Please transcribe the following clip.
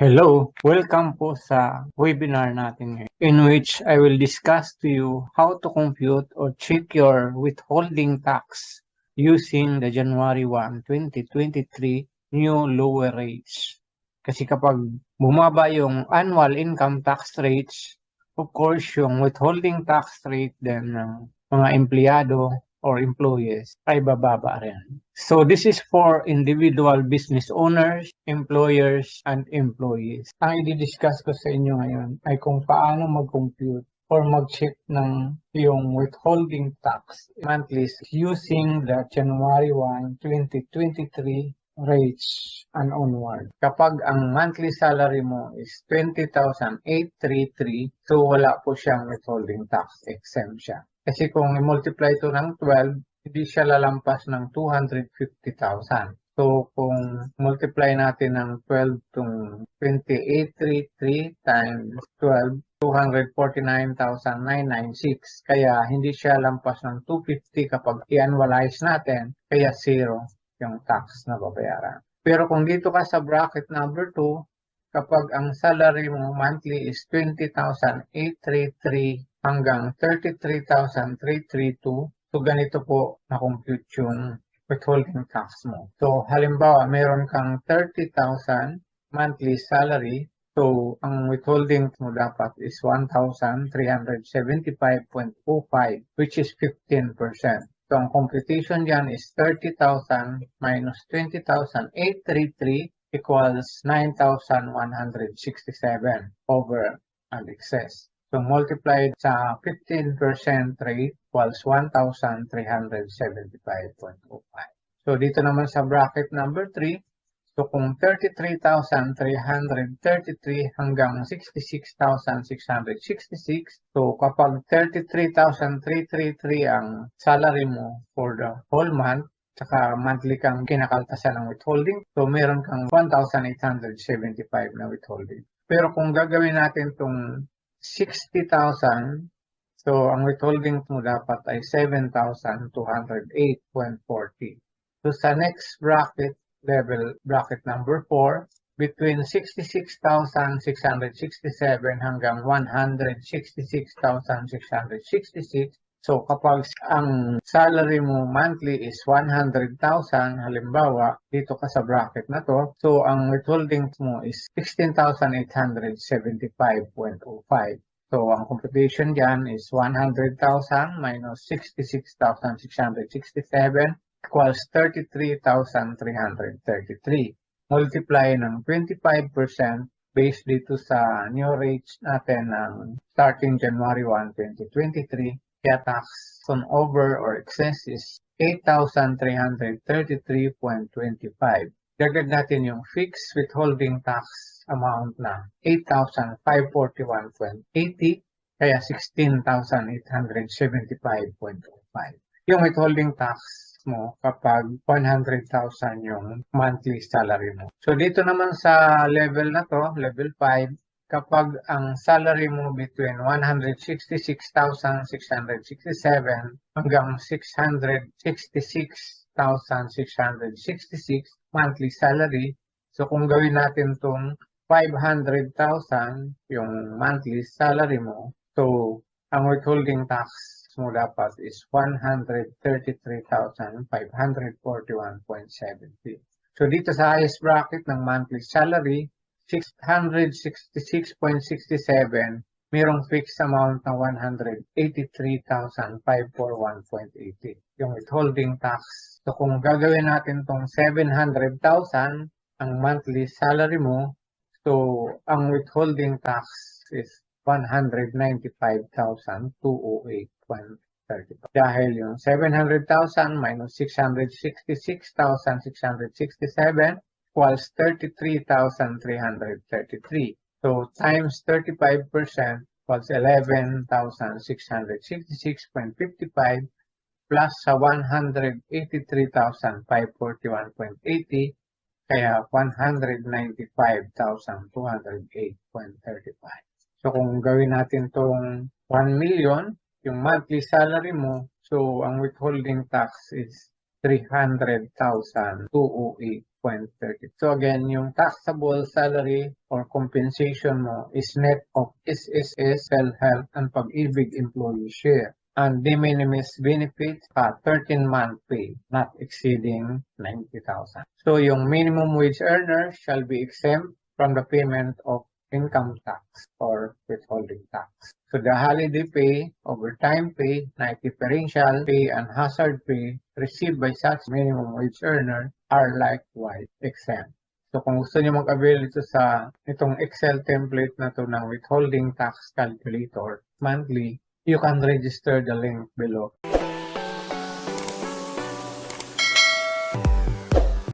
Hello, welcome po sa webinar natin ngayon in which I will discuss to you how to compute or check your withholding tax using the January 1, 2023 new lower rates. Kasi kapag bumaba yung annual income tax rates, of course yung withholding tax rate din ng mga empleyado or employees ay bababa rin. So this is for individual business owners, employers, and employees. Ang i-discuss ko sa inyo ngayon ay kung paano mag-compute or mag-check ng yung withholding tax monthly using the January 1, 2023 rates and onward. Kapag ang monthly salary mo is 20,833, so wala po siyang withholding tax, exempt siya. Kasi kung i-multiply ito ng 12, hindi siya lalampas ng 250,000. So, kung multiply natin ng 12 tong 2833 times 12, 249,996. Kaya hindi siya lampas ng 250 kapag i-annualize natin, kaya zero yung tax na babayaran. Pero kung dito ka sa bracket number 2, kapag ang salary mo monthly is 20,833 hanggang 33,332, so ganito po na-compute yung withholding tax mo. So halimbawa, meron kang 30,000 monthly salary, so ang withholding mo dapat is 1,375.05, which is 15%. So ang computation dyan is 30,000 minus 20,833 equals 9,167 over and excess. So multiplied sa 15% rate equals 1,375.05. So dito naman sa bracket number 3, so kung 33,333 hanggang 66,666, so kapag 33,333 ang salary mo for the whole month, saka monthly kang kinakaltasan ng withholding, so meron kang 1,875 na withholding. Pero kung gagawin natin itong 60,000, so ang withholding mo dapat ay 7,208.40. So sa next bracket, level bracket number 4, between 66,667 hanggang 166,666, so kapag ang salary mo monthly is 100,000, halimbawa, dito ka sa bracket na to, so ang withholding mo is 16,875.05. So ang computation dyan is 100,000 minus 66,667 equals 33,333. Multiply ng 25% based dito sa new rates natin ng starting January 1, 2023. Kaya tax on over or excess is 8,333.25. Dagdag natin yung fixed withholding tax amount na 8,541.80, kaya 16,875.25. Yung withholding tax mo kapag 100,000 yung monthly salary mo. So dito naman sa level na to, level 5, kapag ang salary mo between 166,667 hanggang 666,666 monthly salary, so kung gawin natin tong 500,000 yung monthly salary mo, so ang withholding tax mo dapat is 133,541.70. So dito sa highest bracket ng monthly salary, 666.67, mayroong fixed amount na 183,541.80. Yung withholding tax. So kung gagawin natin tong 700,000 ang monthly salary mo, so ang withholding tax is 195,208.35. Dahil yung 700,000 minus 666,667 equals 33,333. So times 35% equals 11,666.55 plus sa 183,541.80, kaya 195,208.35. So kung gawin natin tong 1 million, yung monthly salary mo, so ang withholding tax is 300,208.30. So again, yung taxable salary or compensation mo is net of SSS, PhilHealth, and Pag-ibig employee share. And de minimis benefits 13-month pay, not exceeding 90,000. So yung minimum wage earner shall be exempt from the payment of income tax or withholding tax. So the holiday pay, overtime pay, night differential pay, and hazard pay received by such minimum wage earner are likewise exempt. So kung gusto niyo mag-avail ito sa itong Excel template na to ng withholding tax calculator monthly, you can register the link below.